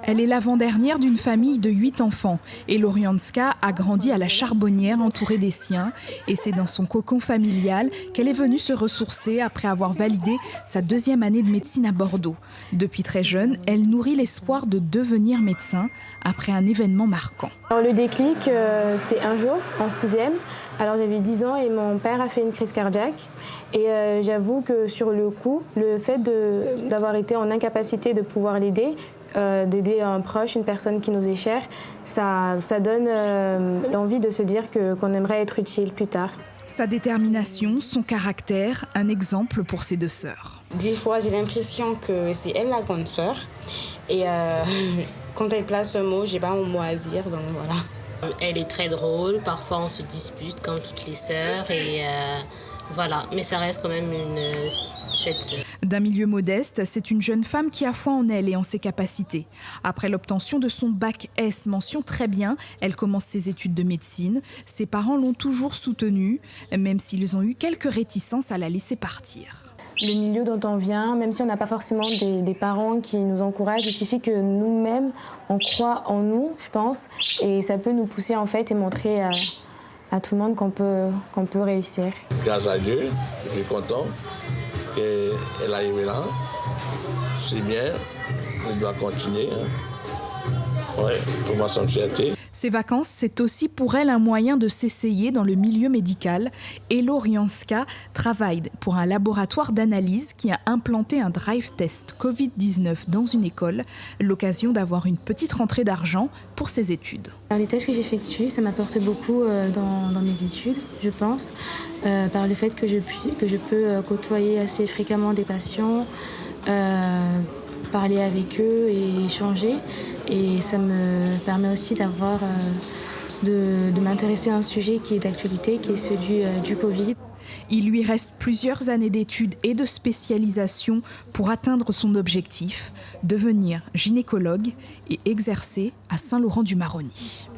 Elle est l'avant-dernière d'une famille de 8 enfants et Lorianska a grandi à la Charbonnière entourée des siens. Et c'est dans son cocon familial qu'elle est venue se ressourcer après avoir validé sa 2e année de médecine à Bordeaux. Depuis très jeune, elle nourrit l'espoir de devenir médecin après un événement marquant. Alors, le déclic, c'est un jour, en 6e. Alors j'avais 10 ans et mon père a fait une crise cardiaque. Et j'avoue que sur le coup, le fait d'avoir été en incapacité de pouvoir l'aider, d'aider un proche, une personne qui nous est chère, ça donne l'envie de se dire qu'on aimerait être utile plus tard. Sa détermination, son caractère, un exemple pour ses 2 sœurs. Des fois, j'ai l'impression que c'est elle la grande sœur. Et quand elle place un mot, j'ai pas mon mot à dire, donc voilà. Elle est très drôle, parfois on se dispute comme toutes les sœurs et voilà, mais ça reste quand même une chouette sœur. D'un milieu modeste, c'est une jeune femme qui a foi en elle et en ses capacités. Après l'obtention de son bac S, mention très bien, elle commence ses études de médecine. Ses parents l'ont toujours soutenue, même s'ils ont eu quelques réticences à la laisser partir. Le milieu dont on vient, même si on n'a pas forcément des parents qui nous encouragent, il suffit que nous-mêmes, on croit en nous, je pense, et ça peut nous pousser en fait et montrer à tout le monde qu'on peut réussir. Grâce à Dieu, je suis content qu'elle arrive là. C'est bien, elle doit continuer. Ouais, pour moi, c'est une fierté. Ces vacances, c'est aussi pour elle un moyen de s'essayer dans le milieu médical. Et Lorianska travaille pour un laboratoire d'analyse qui a implanté un drive test Covid-19 dans une école, l'occasion d'avoir une petite rentrée d'argent pour ses études. Les tests que j'effectue, ça m'apporte beaucoup dans mes études, je pense, par le fait que je peux côtoyer assez fréquemment des patients, parler avec eux et échanger. Et ça me permet aussi de m'intéresser à un sujet qui est d'actualité, qui est celui du Covid. Il lui reste plusieurs années d'études et de spécialisation pour atteindre son objectif, devenir gynécologue et exercer à Saint-Laurent-du-Maroni.